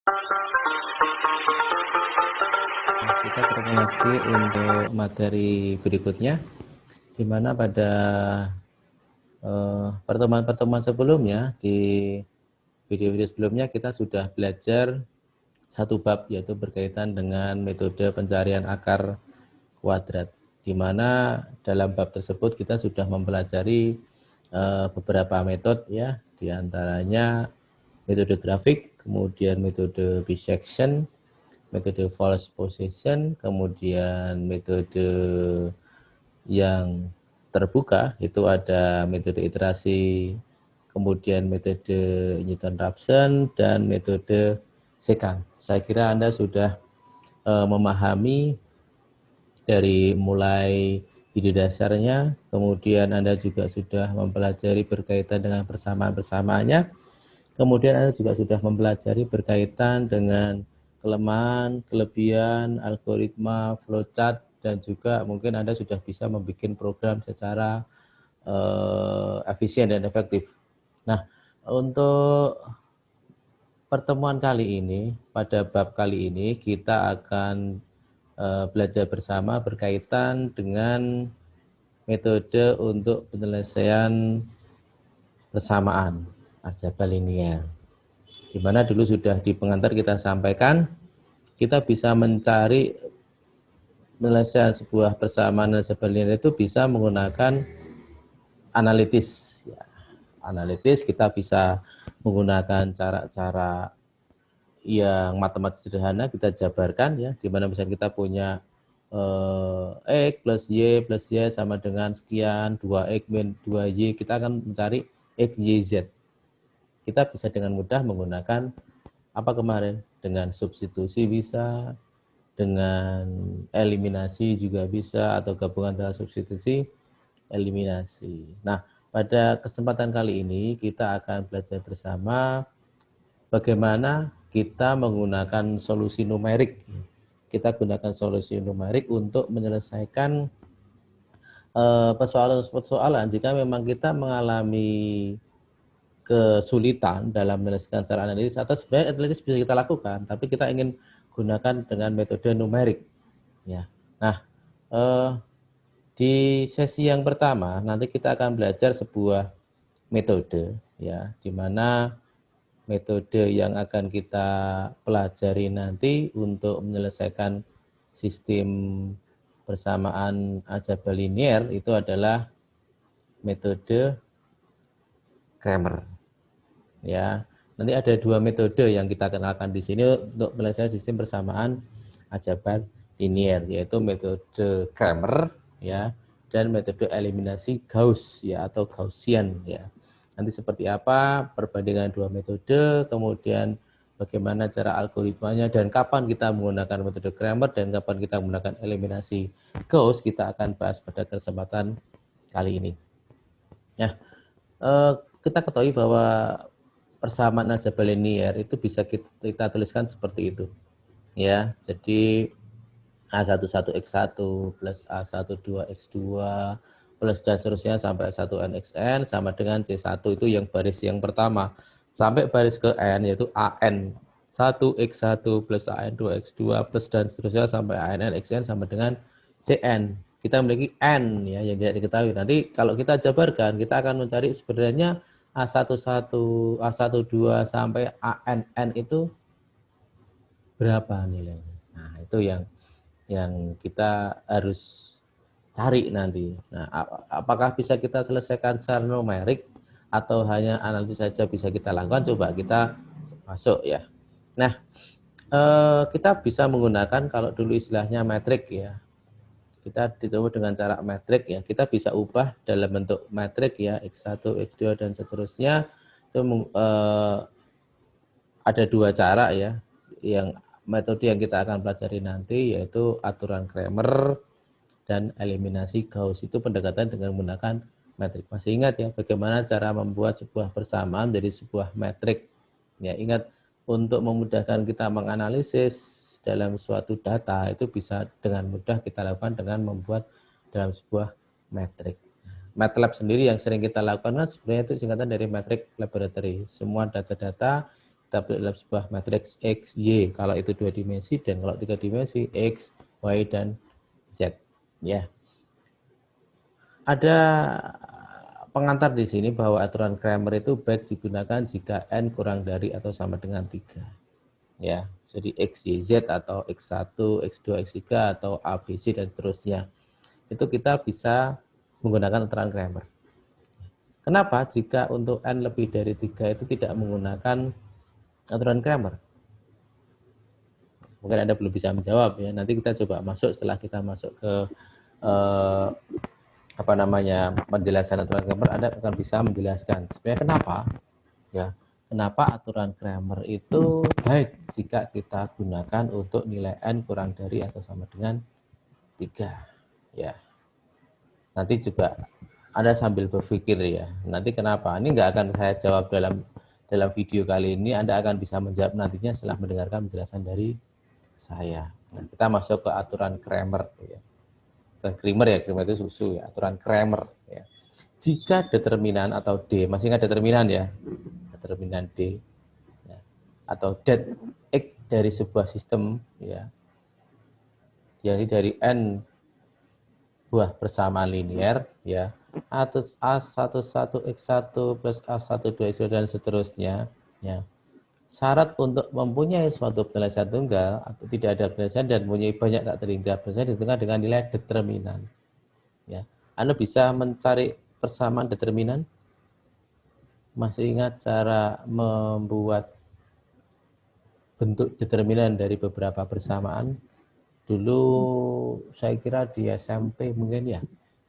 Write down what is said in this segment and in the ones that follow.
Kita ketemu lagi untuk materi berikutnya, di mana pada pertemuan-pertemuan sebelumnya, di video-video sebelumnya kita sudah belajar satu bab, yaitu berkaitan dengan metode pencarian akar kuadrat, di mana dalam bab tersebut kita sudah mempelajari beberapa metode ya, diantaranya metode grafik, kemudian metode bisection, metode false position, kemudian metode yang terbuka itu ada metode iterasi, kemudian metode Newton-Raphson, dan metode sekant. Saya kira Anda sudah memahami dari mulai ide dasarnya, kemudian Anda juga sudah mempelajari berkaitan dengan persamaan-persamaannya, kemudian Anda juga sudah mempelajari berkaitan dengan kelemahan, kelebihan, algoritma, flowchart, dan juga mungkin Anda sudah bisa membuat program secara efisien dan efektif. Nah, untuk pertemuan kali ini, pada bab kali ini, kita akan belajar bersama berkaitan dengan metode untuk penyelesaian persamaan aljabar linier. Di mana dulu sudah di pengantar kita sampaikan, kita bisa mencari penyelesaian sebuah persamaan aljabar linier itu bisa menggunakan analitis. Ya, analitis kita bisa menggunakan cara-cara yang matematis sederhana, kita jabarkan ya, di mana misalnya kita punya X plus Y sama dengan sekian, 2X min 2Y, kita akan mencari X, Y, Z. Kita bisa dengan mudah menggunakan apa kemarin, dengan substitusi bisa, dengan eliminasi juga bisa, atau gabungan antara substitusi, eliminasi. Nah, pada kesempatan kali ini kita akan belajar bersama bagaimana kita menggunakan solusi numerik. Kita gunakan solusi numerik untuk menyelesaikan persoalan-persoalan jika memang kita mengalami kesulitan dalam menyelesaikan secara analitis, atau sebenarnya analitis bisa kita lakukan, tapi kita ingin gunakan dengan metode numerik. Ya. Nah, di sesi yang pertama nanti kita akan belajar sebuah metode, ya, di mana metode yang akan kita pelajari nanti untuk menyelesaikan sistem persamaan aljabar linier itu adalah metode Cramer. Ya, nanti ada dua metode yang kita kenalkan di sini untuk menyelesaikan sistem persamaan aljabar linier, yaitu metode Cramer ya, dan metode eliminasi Gauss ya, atau Gaussian ya. Nanti seperti apa perbandingan dua metode, kemudian bagaimana cara algoritmanya, dan kapan kita menggunakan metode Cramer dan kapan kita menggunakan eliminasi Gauss, kita akan bahas pada kesempatan kali ini. Ya, kita ketahui bahwa persamaan aljabar linier itu bisa kita tuliskan seperti itu. Ya, jadi A11X1 plus A12X2 plus dan seterusnya sampai 1NXN sama dengan C1, itu yang baris yang pertama. Sampai baris ke N, yaitu AN 1X1 plus AN2X2 plus dan seterusnya sampai ANNXN sama dengan CN. Kita memiliki N ya, yang tidak diketahui. Nanti kalau kita jabarkan, kita akan mencari sebenarnya A11, A12 sampai ANN itu berapa nilainya. Nah, itu yang kita harus cari nanti. Nah, apakah bisa kita selesaikan secara numerik atau hanya analisis saja bisa kita lakukan? Coba kita masuk ya. Nah, kita bisa menggunakan, kalau dulu istilahnya metrik ya, kita ditemu dengan cara metrik ya, kita bisa ubah dalam bentuk metrik ya, X1, X2 dan seterusnya. Itu ada dua cara ya, yang metode yang kita akan pelajari nanti, yaitu aturan Cramer dan eliminasi Gauss. Itu pendekatan dengan menggunakan metrik. Masih ingat ya bagaimana cara membuat sebuah persamaan dari sebuah metrik ya. Ingat, untuk memudahkan kita menganalisis dalam suatu data itu bisa dengan mudah kita lakukan dengan membuat dalam sebuah metrik. MATLAB sendiri yang sering kita lakukan kan sebenarnya itu singkatan dari Metric Laboratory. Semua data-data kita bentuk dalam sebuah matriks X, Y kalau itu 2 dimensi, dan kalau 3 dimensi X, Y, dan Z. Ya. Ada pengantar di sini bahwa aturan Cramer itu baik digunakan jika N kurang dari atau sama dengan 3. Ya, jadi X, Y, Z atau X1, X2, X3 atau A, B, C dan seterusnya. Itu kita bisa menggunakan aturan Cramer. Kenapa jika untuk N lebih dari 3 itu tidak menggunakan aturan Cramer? Mungkin Anda belum bisa menjawab ya. Nanti kita coba masuk setelah kita masuk ke penjelasan aturan Cramer, Anda akan bisa menjelaskan sebenarnya kenapa ya. Kenapa aturan Cramer itu baik jika kita gunakan untuk nilai N kurang dari atau sama dengan 3 ya. Nanti juga Anda sambil berpikir ya, nanti kenapa? Ini nggak akan saya jawab dalam video kali ini, Anda akan bisa menjawab nantinya setelah mendengarkan penjelasan dari saya. Nah, kita masuk ke aturan Cramer ya. Bukan Creamer ya, Creamer itu susu ya, aturan Cramer ya. Jika determinan atau D, masih ingat determinan ya? Determinan D ya, atau det X dari sebuah sistem ya. Jadi dari N buah persamaan linear ya, atau A11 X1 plus A12 X2 dan seterusnya ya. Syarat untuk mempunyai suatu penyelesaian tunggal atau tidak ada penyelesaian dan mempunyai banyak tak terhingga penyelesaian ditentukan dengan nilai determinan ya. Anda bisa mencari persamaan determinan? Masih ingat cara membuat bentuk determinan dari beberapa persamaan? Dulu saya kira di SMP mungkin ya,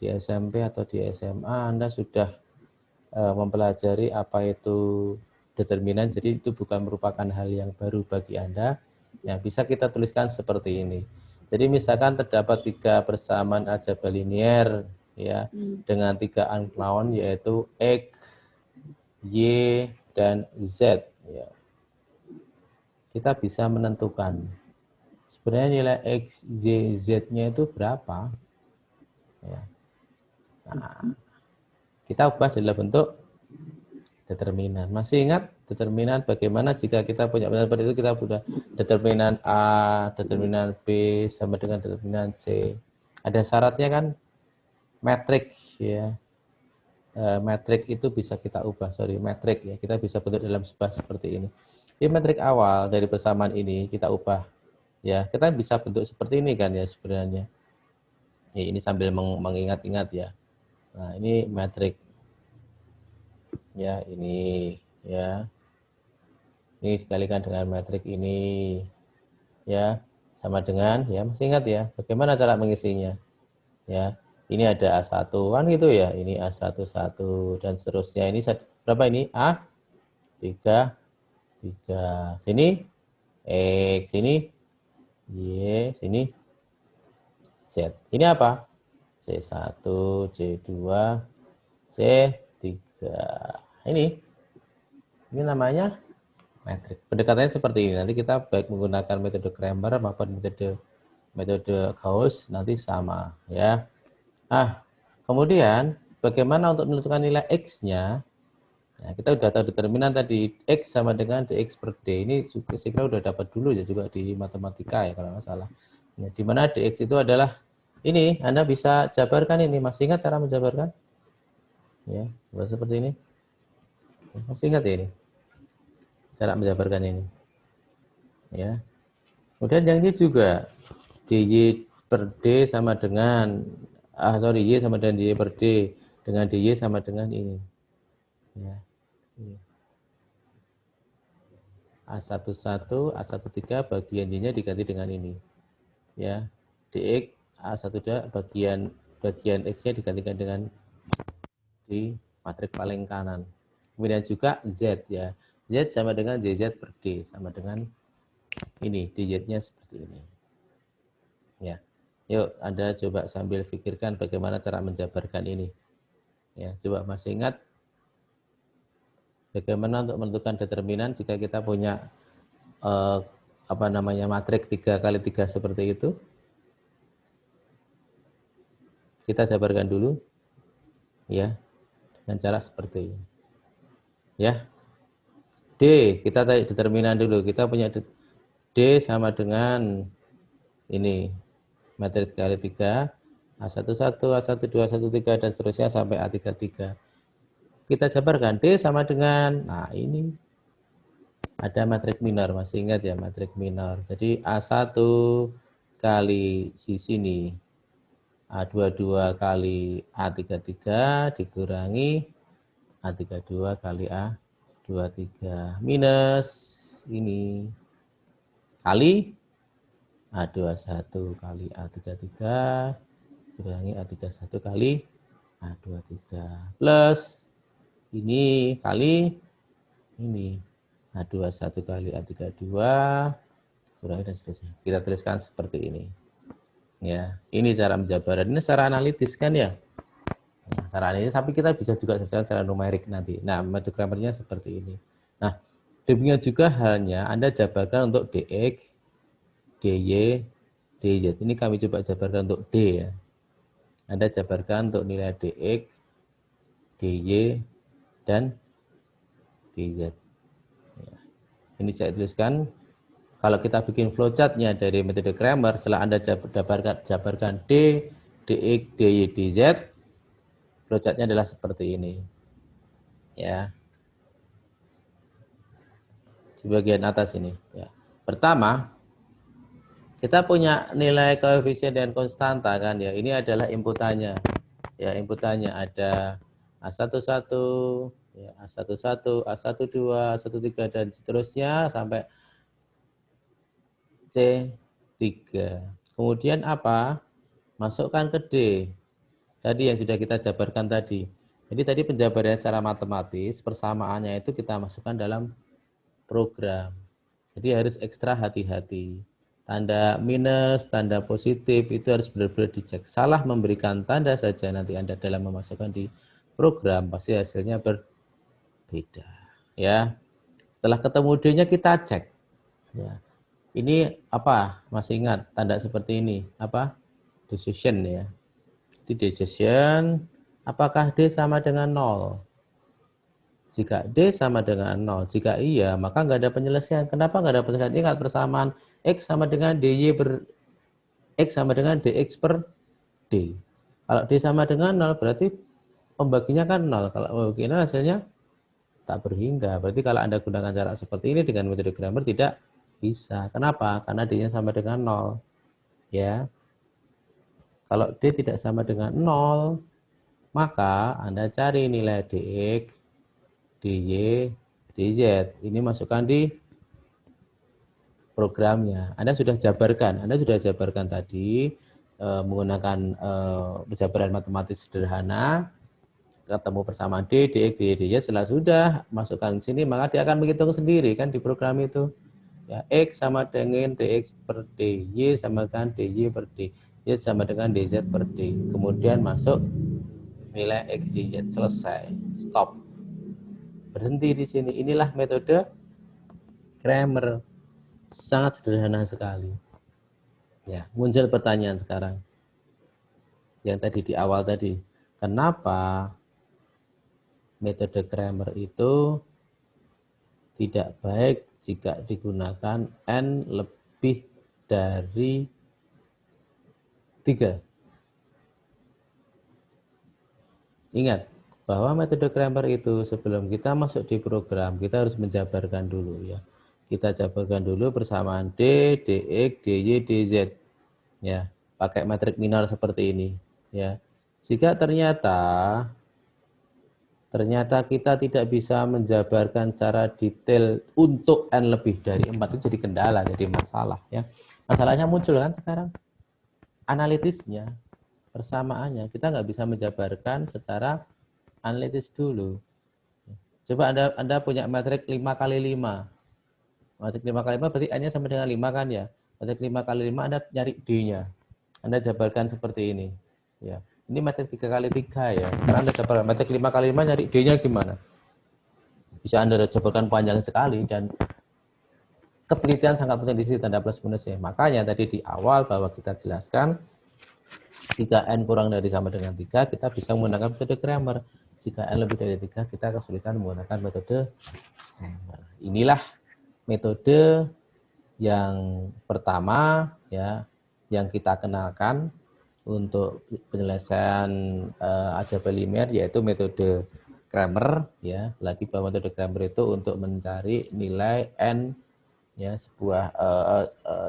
di SMP atau di SMA Anda sudah mempelajari apa itu determinan, jadi itu bukan merupakan hal yang baru bagi Anda. Ya, bisa kita tuliskan seperti ini. Jadi misalkan terdapat 3 persamaan aljabar linear ya dengan 3 unknown yaitu X, Y, dan Z ya. Kita bisa menentukan sebenarnya nilai X, Y, Z-nya itu berapa ya. Nah, kita ubah dalam bentuk determinan. Masih ingat determinan bagaimana jika kita punya seperti itu, kita punya determinan A, determinan B sama dengan determinan C. Ada syaratnya kan? Metrik ya. Metrik itu bisa kita ubah, metrik ya. Kita bisa bentuk dalam sebuah seperti ini. Di metrik awal dari persamaan ini kita ubah ya. Kita bisa bentuk seperti ini kan ya sebenarnya. Ya, ini sambil mengingat-ingat ya. Nah, ini metrik ya, ini ya. Ini dikalikan dengan metrik ini ya, sama dengan ya, masih ingat ya bagaimana cara mengisinya ya. Ini ada A1 kan gitu ya, ini A11 dan seterusnya. Ini berapa ini? A3 sini X, sini Y, sini Z. Ini apa? C1, C2, C3. Ini namanya metrik. Pendekatannya seperti ini. Nanti kita baik menggunakan metode Cramer maupun metode Gauss nanti sama ya. Kemudian bagaimana untuk menentukan nilai X-nya? Nah, kita sudah tahu determinan tadi X sama dengan dx per D. Ini saya kira sudah dapat dulu ya juga di matematika ya kalau nggak salah. Nah, di mana dx itu adalah ini, Anda bisa jabarkan ini. Masih ingat cara menjabarkan? Ya, seperti ini. Masih ingat ya ini? Cara menjabarkan ini. Ya. Kemudian yang ini juga dy per D sama dengan y sama dengan dy per D dengan dy sama dengan ini. Ya. A11, A13 bagian y-nya diganti dengan ini. Ya. Dx A12 bagian x-nya digantikan dengan di matrik paling kanan. Kemudian juga z ya. Z sama dengan jz per D sama dengan ini, dz-nya seperti ini. Ya. Yuk, Anda coba sambil pikirkan bagaimana cara menjabarkan ini. Ya, coba masih ingat bagaimana untuk menentukan determinan jika kita punya matrik 3 kali 3 seperti itu? Kita jabarkan dulu ya dengan cara seperti ini. Ya. D, kita tarik determinan dulu. Kita punya D sama dengan ini, matriks kali 3, A11, A12, A13, dan seterusnya sampai A33. Kita jabarkan D sama dengan, nah ini ada matriks minor, masih ingat ya matriks minor. Jadi A1 kali si sini, A22 kali A33 dikurangi A32 kali A23 minus ini kali A21 kali A33 kurangi A31 kali A23 plus ini kali ini A21 kali A32 kurangi dan seterusnya. Kita tuliskan seperti ini. Ya, ini cara menjabarkan. Ini secara analitis kan ya. Nah, cara analitis, tapi kita bisa juga selesaikan secara numerik nanti. Nah, metode grammarnya seperti ini. Nah, demikian juga halnya Anda jabarkan untuk dx, dy, dz. Ini kami coba jabarkan untuk d ya. Anda jabarkan untuk nilai dx, dy, dan dz. Ya. Ini saya tuliskan. Kalau kita bikin flowchartnya dari metode Cramer, setelah Anda jabarkan D, dx, dy, dz, flowchartnya adalah seperti ini. Ya. Di bagian atas ini. Ya. Pertama, kita punya nilai koefisien dan konstanta kan ya. Ini adalah inputannya. Ya, inputannya ada A11, ya, A11, A12, A13 dan seterusnya sampai C3. Kemudian apa? Masukkan ke D. Tadi yang sudah kita jabarkan tadi. Jadi tadi penjabarannya secara matematis, persamaannya itu kita masukkan dalam program. Jadi harus ekstra hati-hati. Tanda minus, tanda positif itu harus benar-benar dicek. Salah memberikan tanda saja nanti Anda dalam memasukkan di program pasti hasilnya berbeda. Ya. Setelah ketemu D-nya kita cek. Ya. Ini apa? Masih ingat tanda seperti ini? Apa? Decision ya. Di decision, apakah D sama dengan 0? Jika D sama dengan 0, jika iya, maka nggak ada penyelesaian. Kenapa nggak ada penyelesaian? Ingat persamaan X sama dengan DY per X sama dengan DX per D. Kalau D sama dengan 0, berarti pembaginya kan 0. Kalau pembagiannya hasilnya tak berhingga. Berarti kalau Anda gunakan cara seperti ini dengan metode grammar tidak bisa. Kenapa? Karena D-nya sama dengan 0. Ya. Kalau D tidak sama dengan 0, maka Anda cari nilai DX, DY, DZ. Ini masukkan di programnya. Anda sudah jabarkan tadi menggunakan penjabaran matematis sederhana, ketemu persamaan D, DX, DY, DZ. Setelah sudah masukkan sini, maka dia akan menghitung sendiri kan di program itu. Ya, X sama dengan DX per D, Y sama dengan DY per D, Y sama dengan DZ per D. Kemudian masuk nilai X, Y, Z. Selesai. Stop. Berhenti di sini. Inilah metode Cramer. Sangat sederhana sekali. Ya, muncul pertanyaan sekarang. Yang tadi di awal tadi. Kenapa metode Cramer itu tidak baik jika digunakan N lebih dari 3? Ingat bahwa metode Cramer itu sebelum kita masuk di program, kita harus menjabarkan dulu ya. Kita jabarkan dulu persamaan D, DX, DY, DZ. Ya, pakai matriks minor seperti ini ya. Jika ternyata kita tidak bisa menjabarkan secara detail untuk N lebih dari 4, itu jadi kendala, jadi masalah ya. Masalahnya muncul kan sekarang. Analitisnya, persamaannya, kita nggak bisa menjabarkan secara analitis dulu. Coba Anda punya matriks 5 kali 5. Matriks 5 kali 5 berarti N-nya sama dengan 5 kan ya. Matriks 5 kali 5 Anda nyari D-nya. Anda jabarkan seperti ini. Ya. Ini matriks 3 kali 3 ya. Sekarang Anda jabarkan matriks 5 kali 5 nyari D-nya gimana? Bisa Anda jabarkan panjang sekali dan ketelitian sangat penting di sini tanda plus minusnya. Makanya tadi di awal bahwa kita jelaskan jika N kurang dari sama dengan 3, kita bisa menggunakan metode Cramer. Jika N lebih dari 3, kita kesulitan menggunakan metode hammer. Inilah metode yang pertama ya yang kita kenalkan untuk penyelesaian aljabar linear, yaitu metode Cramer ya. Lagi bahwa metode Cramer itu untuk mencari nilai N ya, sebuah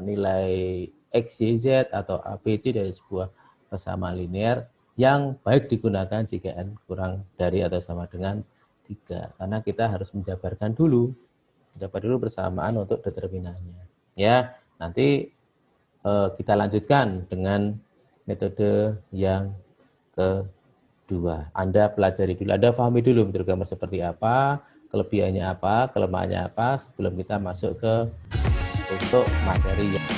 nilai X, Y, Z atau A, B, C dari sebuah persamaan linear yang baik digunakan jika N kurang dari atau sama dengan 3. Karena kita harus menjabar dulu persamaan untuk determinannya. Ya, nanti kita lanjutkan dengan metode yang kedua. Anda pelajari dulu, Anda pahami dulu metode Cramer seperti apa, kelebihannya apa, kelemahannya apa, sebelum kita masuk ke untuk materi yang